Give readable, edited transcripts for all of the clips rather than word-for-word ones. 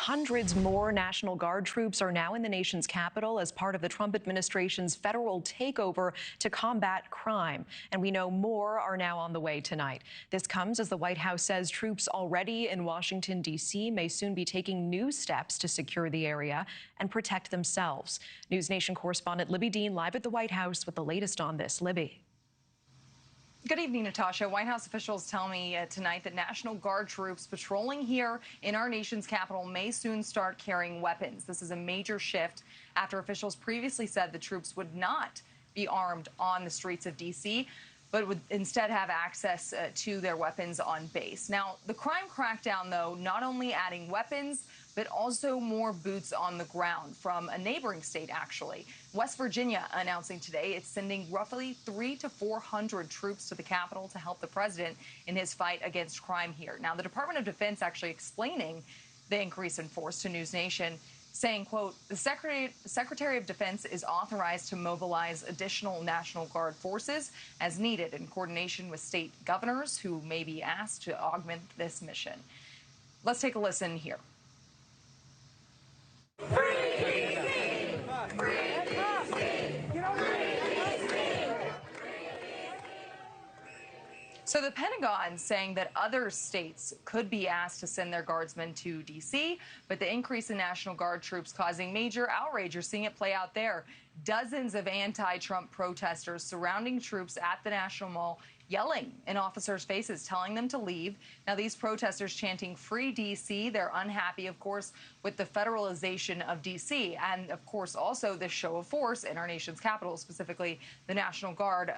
Hundreds more National Guard troops are now in the nation's capital as part of the Trump administration's federal takeover to combat crime. And we know more are now on the way tonight. This comes as the White House says troops already in Washington, D.C. may soon be taking new steps to secure the area and protect themselves. NewsNation correspondent Libbey Dean live at the White House with the latest on this. Libby. Good evening, Natasha. White House officials tell me tonight that National Guard troops patrolling here in our nation's capital may soon start carrying weapons. This is a major shift after officials previously said the troops would not be armed on the streets of D.C., but would instead have access to their weapons on base. Now, the crime crackdown, though, not only adding weapons, but also more boots on the ground from a neighboring state, actually. West Virginia announcing today it's sending roughly 300 to 400 troops to the Capitol to help the president in his fight against crime here. Now, the Department of Defense actually explaining the increase in force to NewsNation, saying, quote, the Secretary of Defense is authorized to mobilize additional National Guard forces as needed in coordination with state governors who may be asked to augment this mission. Let's take a listen here. So the Pentagon saying that other states could be asked to send their guardsmen to D.C., but the increase in National Guard troops causing major outrage. You're seeing it play out there. Dozens of anti-Trump protesters surrounding troops at the National Mall, yelling in officers' faces, telling them to leave. Now, these protesters chanting "Free D.C." They're unhappy, of course, with the federalization of D.C. and, of course, also this show of force in our nation's capital, specifically the National Guard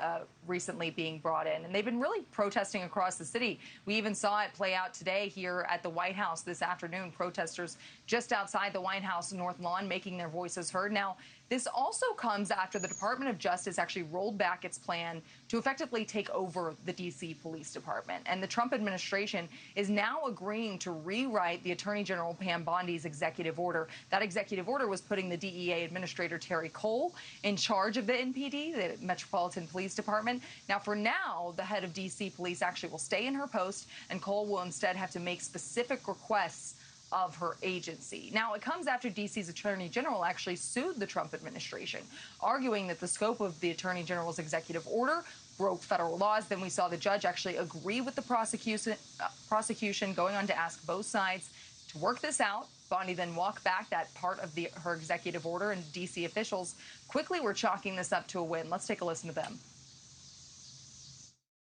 recently being brought in. And they've been really protesting across the city. We even saw it play out today here at the White House this afternoon. Protesters just outside the White House North Lawn making their voices heard. Now, this also comes after the Department of Justice actually rolled back its plan to effectively take over the D.C. Police Department. And the Trump administration is now agreeing to rewrite the Attorney General Pam Bondi's executive order. That executive order was putting the DEA Administrator Terry Cole in charge of the NPD, the Metropolitan Police Department. Now, for now, the head of D.C. Police actually will stay in her post, and Cole will instead have to make specific requests of her agency. Now, it comes after D.C.'s Attorney General actually sued the Trump administration, arguing that the scope of the Attorney General's executive order broke federal laws. Then we saw the judge actually agree with the prosecution, going on to ask both sides to work this out. Bondi then walked back that part of her executive order, and D.C. officials quickly were chalking this up to a win. Let's take a listen to them.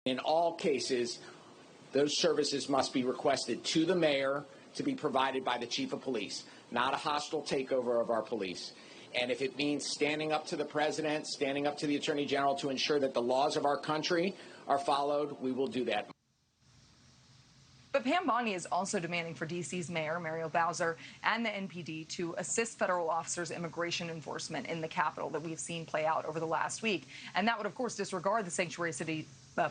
In all cases, those services must be requested to the mayor to be provided by the chief of police, not a hostile takeover of our police. And if it means standing up to the president, standing up to the attorney general to ensure that the laws of our country are followed, we will do that. But Pam Bondi is also demanding for D.C.'s mayor, Muriel Bowser, and the NPD to assist federal officers' immigration enforcement in the Capitol that we've seen play out over the last week. And that would, of course, disregard the sanctuary city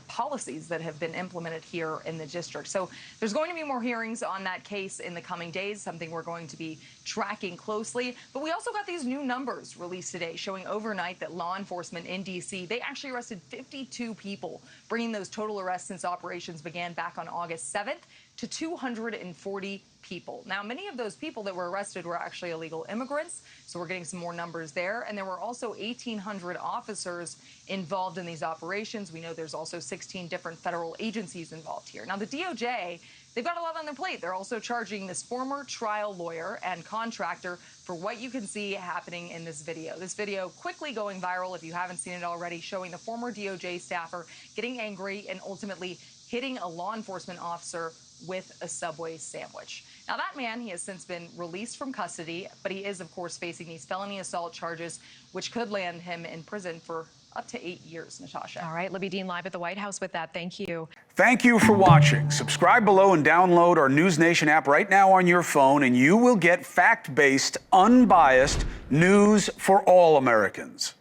policies that have been implemented here in the district. So there's going to be more hearings on that case in the coming days, something we're going to be tracking closely. But we also got these new numbers released today showing overnight that law enforcement in D.C., they actually arrested 52 people, bringing those total arrests since operations began back on August 7th to 240 people. Now, many of those people that were arrested were actually illegal immigrants, so we're getting some more numbers there. And there were also 1,800 officers involved in these operations. We know there's also 16 different federal agencies involved here. Now, the DOJ, they've got a lot on their plate. They're also charging this former trial lawyer and contractor for what you can see happening in this video. This video quickly going viral, if you haven't seen it already, showing the former DOJ staffer getting angry and ultimately hitting a law enforcement officer with a Subway sandwich. Now, that man, he has since been released from custody, but he is, of course, facing these felony assault charges, which could land him in prison for up to 8 years, Natasha. All right, Libbey Dean live at the White House with that. Thank you. Thank you for watching. Subscribe below and download our NewsNation app right now on your phone, and you will get fact-based, unbiased news for all Americans.